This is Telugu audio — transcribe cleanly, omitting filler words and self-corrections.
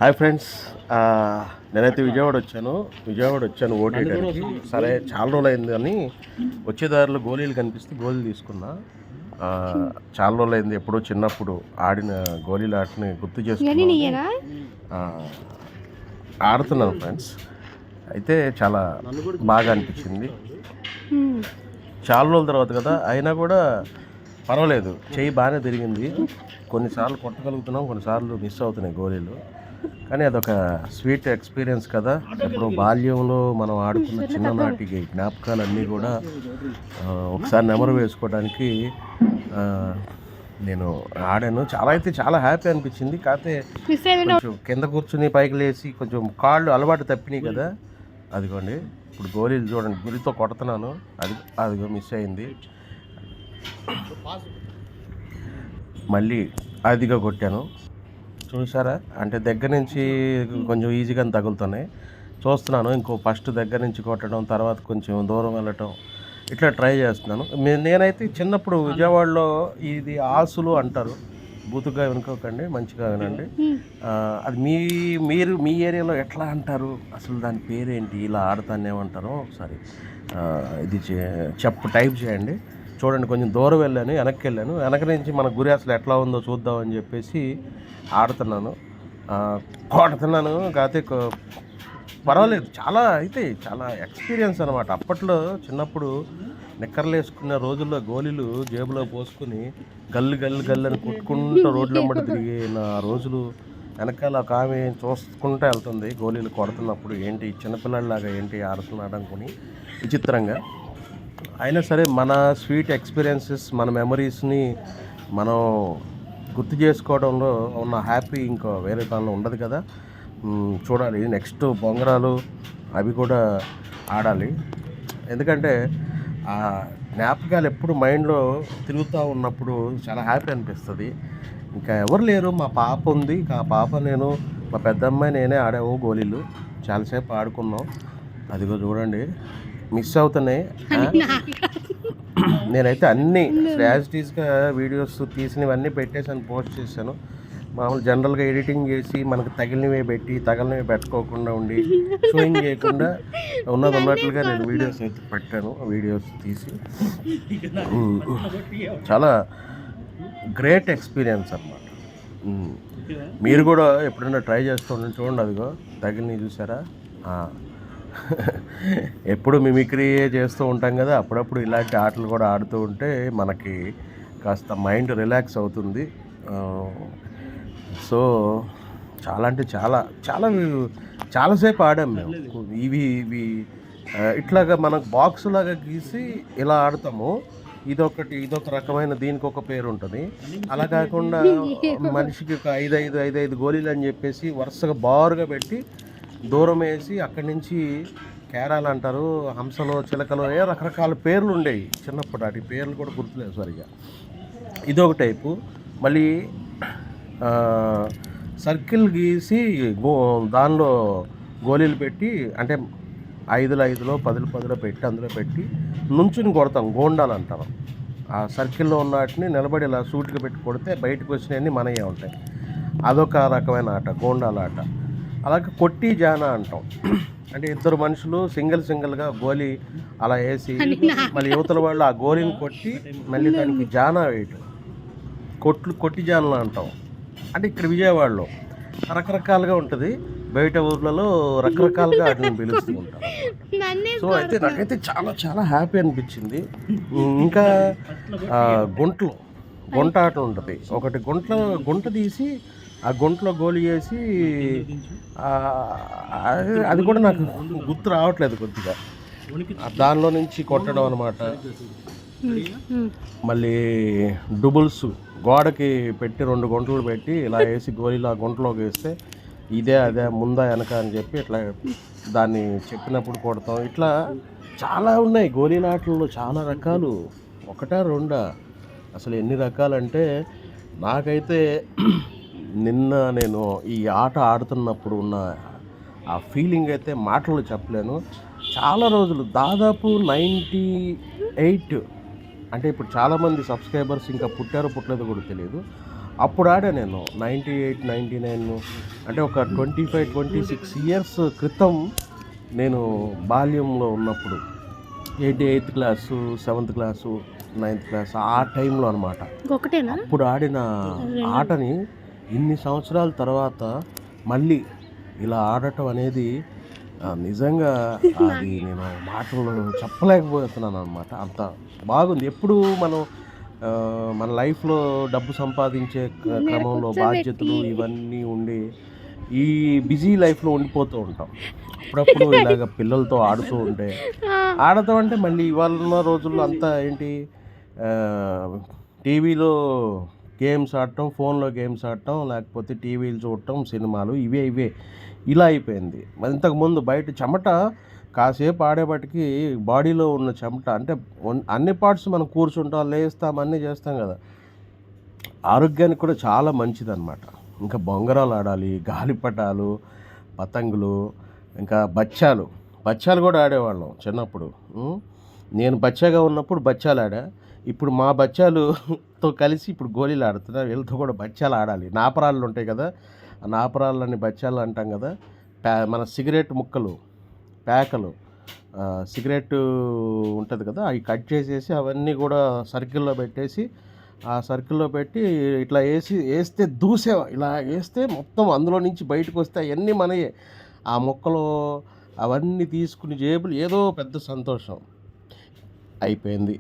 హాయ్ ఫ్రెండ్స్, నేనైతే విజయవాడ వచ్చాను ఓటీటీకి. సరే చాలా రోజులు అయింది అని వచ్చేదారిలో గోళీలు కనిపిస్తే గోళీలు తీసుకున్నా. చాలా రోజులు అయింది, ఎప్పుడో చిన్నప్పుడు ఆడిన గోళీల ఆటని గుర్తు చేసుకున్నాను. ఆడుతున్నాను ఫ్రెండ్స్. అయితే చాలా బాగా అనిపించింది. చాలా రోజుల తర్వాత కదా, అయినా కూడా పర్వాలేదు, చెయ్యి బాగానే తిరిగింది. కొన్నిసార్లు కొట్టగలుగుతున్నాం, కొన్నిసార్లు మిస్ అవుతున్నాయి గోళీలు. కానీ అదొక స్వీట్ ఎక్స్పీరియన్స్ కదా. ఎప్పుడో బాల్యంలో మనం ఆడుకున్న చిన్ననాటి జ్ఞాపకాలన్నీ కూడా ఒకసారి నెమరు వేసుకోవడానికి నేను ఆడాను. చాలా హ్యాపీ అనిపించింది. కాకపోతే కొంచెం కింద కూర్చుని పైకి లేచి కొంచెం కాళ్ళు అలవాటు తప్పినాయి కదా. అదిగోండి, ఇప్పుడు గోళీలు చూడండి, గురితో కొడుతున్నాను, అదిగో మిస్ అయింది. మళ్ళీ అదిగా కొట్టాను, చూసారా? అంటే దగ్గర నుంచి కొంచెం ఈజీగా తగులుతున్నాయి. చూస్తున్నాను, ఇంకో ఫస్ట్ దగ్గర నుంచి కొట్టడం, తర్వాత కొంచెం దూరం వెళ్ళటం, ఇట్లా ట్రై చేస్తున్నాను. నేనైతే చిన్నప్పుడు విజయవాడలో ఇది ఆసులు అంటారు, బూతుగా వినుకోకండి, మంచిగా వినండి. అది మీ ఏరియాలో ఎట్లా అంటారు, అసలు దాని పేరేంటి, ఇలా ఆడతాను ఏమంటారో ఒకసారి ఇది టైప్ చేయండి. చూడండి, కొంచెం దూరం వెళ్ళాను, వెనక్కి నుంచి మన గురి అసలు ఎట్లా ఉందో చూద్దామని చెప్పేసి ఆడుతున్నాను, కొడుతున్నాను. కాకపోతే పర్వాలేదు, చాలా ఎక్స్పీరియన్స్ అనమాట. అప్పట్లో చిన్నప్పుడు నిక్కర్లు వేసుకున్న రోజుల్లో గోళీలు జేబులో పోసుకుని గల్లు అని కొట్టుకుంటూ రోడ్ల వెంబడి తిరిగిన రోజులు. వెనకాల ఒక ఆమె చూసుకుంటూ వెళ్తుంది గోళీలు కొడుతున్నప్పుడు, ఏంటి చిన్నపిల్లలాగా ఏంటి ఆడుతున్నాడు అనుకుని విచిత్రంగా. అయినా సరే మన స్వీట్ ఎక్స్పీరియన్సెస్, మన మెమరీస్ని మనం గుర్తు చేసుకోవడంలో ఉన్న హ్యాపీ ఇంకో వేరే దానిలో ఉండదు కదా. చూడాలి, నెక్స్ట్ బొంగరాలు అవి కూడా ఆడాలి. ఎందుకంటే ఆ జ్ఞాపకాలు ఎప్పుడు మైండ్లో తిరుగుతూ ఉన్నప్పుడు చాలా హ్యాపీ అనిపిస్తుంది. ఇంకా ఎవరు లేరు, మా పాప ఉంది. ఆ పాప, నేను, మా పెద్దమ్మాయి, నేనే ఆడాము గోళీలు. చాలాసేపు ఆడుకున్నాం. అదిగో చూడండి, మిస్ అవుతున్నాయి. నేనైతే అన్నీ యాజిటీస్గా వీడియోస్ తీసినవన్నీ పెట్టేసాను, పోస్ట్ చేశాను. మామూలు జనరల్గా ఎడిటింగ్ చేసి మనకు తగిలినవి పెట్టుకోకుండా ఉండి షోయింగ్ చేయకుండా ఉన్నట్లుగా నేను వీడియోస్ అయితే పెట్టాను. వీడియోస్ తీసి చాలా గ్రేట్ ఎక్స్పీరియన్స్ అన్నమాట. మీరు కూడా ఎప్పుడైనా ట్రై చేస్తూ ఉండండి. చూడండి, అదిగో తగిలినవి చూసారా? ఎప్పుడు మిమిక్రీ చేస్తూ ఉంటాం కదా, అప్పుడప్పుడు ఇలాంటి ఆటలు కూడా ఆడుతూ ఉంటే మనకి కాస్త మైండ్ రిలాక్స్ అవుతుంది. సో చాలాసేపు ఆడాం మేము. ఇవి ఇట్లాగా మనకు బాక్స్ లాగా గీసి ఇలా ఆడతాము. ఇదొక రకమైన, దీనికి ఒక పేరు ఉంటుంది. అలా కాకుండా మనిషికి ఒక ఐదు గోళీలు అని చెప్పేసి వరుసగా బారుగా పెట్టి దూరం వేసి అక్కడి నుంచి కేరాలు అంటారు, హంసలో, చిలకలో, రకరకాల పేర్లు ఉండేవి చిన్నప్పుడు. వాటి పేర్లు కూడా గుర్తులేదు సరిగా. ఇదొక టైపు. మళ్ళీ సర్కిల్ గీసి దానిలో గోళీలు పెట్టి, అంటే 5లో 10లో పెట్టి అందులో పెట్టి నుంచుని కొడతాం, గోండాలు అంటారు. ఆ సర్కిల్లో ఉన్న వాటిని నిలబడి ఇలా సూట్గా పెట్టి కొడితే బయటకు వచ్చినవన్నీ మనయే ఉంటాయి. అదొక రకమైన ఆట, గోండాల ఆట. అలాగే కొట్టి జానా అంటాం, అంటే ఇద్దరు మనుషులు సింగిల్గా గోళీ అలా వేసి మళ్ళీ యువతల వాళ్ళు ఆ గోళీని కొట్టి మళ్ళీ దానికి జానా వేయటం, కొట్టి జానలు అంటాం. అంటే ఇక్కడ విజయవాడలో రకరకాలుగా ఉంటుంది, బయట ఊర్లలో రకరకాలుగా వాటిని పిలుస్తూ ఉంటారు. సో అయితే నాకైతే చాలా హ్యాపీ అనిపించింది. ఇంకా గుంట ఆట ఉంటుంది ఒకటి. గుంట తీసి ఆ గుంటలో గోళీ వేసి, అది కూడా నాకు గుర్తు రావట్లేదు కొద్దిగా, దానిలో నుంచి కొట్టడం అనమాట. మళ్ళీ డబుల్స్ గోడకి పెట్టి 2 గుంటలు పెట్టి ఇలా వేసి గోళీలు ఆ గుంటలోకి వేస్తే అదే ముందా వెనక అని చెప్పి ఇట్లా దాన్ని చెప్పినప్పుడు కొడతాం. ఇట్లా చాలా ఉన్నాయి గోళీల ఆటల్లో, చాలా రకాలు. ఒకటా రెండా, అసలు ఎన్ని రకాలంటే నాకైతే నిన్న నేను ఈ ఆట ఆడుతున్నప్పుడు ఉన్న ఆ ఫీలింగ్ అయితే మాటలు చెప్పలేను. చాలా రోజులు, దాదాపు 98, అంటే ఇప్పుడు చాలామంది సబ్స్క్రైబర్స్ ఇంకా పుట్టారో పుట్టలేదో కూడా తెలియదు. అప్పుడు ఆడా నేను 98, 99 అంటే ఒక 25, 26 ఇయర్స్ క్రితం నేను బాల్యంలో ఉన్నప్పుడు ఏంటి 8th class, 7th class, 9th class ఆ టైంలో అనమాట. ఒకటేనా అప్పుడు ఆడిన ఆటని ఇన్ని సంవత్సరాల తర్వాత మళ్ళీ ఇలా ఆడటం అనేది నిజంగా అది నేను మాటల్లో చెప్పలేకపోతున్నాను అనమాట. అంత బాగుంది. ఎప్పుడు మనం మన లైఫ్లో డబ్బు సంపాదించే క్రమంలో బాధ్యతలు ఇవన్నీ ఉండి ఈ బిజీ లైఫ్లో ఉండిపోతూ ఉంటాం. అప్పుడప్పుడు ఇలాగ పిల్లలతో ఆడుతూ ఉంటే ఆడతాం అంటే మళ్ళీ ఇవాళ ఉన్న రోజుల్లో అంతా ఏంటి టీవీలో గేమ్స్ ఆడటం, ఫోన్లో గేమ్స్ ఆడటం, లేకపోతే టీవీలు చూడటం, సినిమాలు ఇవే ఇలా అయిపోయింది. మరి ఇంతకుముందు బయట చెమట కాసేపు ఆడేపటికి బాడీలో ఉన్న చెమట అంటే అన్ని పార్ట్స్ మనం కూర్చుంటాం, లేస్తాం, అన్నీ చేస్తాం కదా, ఆరోగ్యానికి కూడా చాలా మంచిదన్నమాట. ఇంకా బొంగరాలు ఆడాలి, గాలిపటాలు, పతంగులు, ఇంకా బచ్చాలు కూడా ఆడేవాళ్ళం చిన్నప్పుడు. నేను బచ్చాగా ఉన్నప్పుడు బచ్చాలు ఆడా. ఇప్పుడు మా బచ్చాలుతో కలిసి ఇప్పుడు గోళీలు ఆడుతున్నా. వీళ్ళతో కూడా బచ్చాలు ఆడాలి. నాపరాళ్ళు ఉంటాయి కదా, ఆ నాపరాళ్ళని బచ్చాలు అంటాం కదా. మన సిగరెట్ ముక్కలు, ప్యాకలు, సిగరెట్ ఉంటుంది కదా, అవి కట్ చేసేసి అవన్నీ కూడా సర్కిల్లో పెట్టేసి ఆ సర్కిల్లో పెట్టి ఇట్లా వేస్తే ఇలా వేస్తే మొత్తం అందులో నుంచి బయటకు వస్తే అవన్నీ మనయే. ఆ మొక్కలు అవన్నీ తీసుకుని జేబులు ఏదో పెద్ద సంతోషం అయిపోయింది.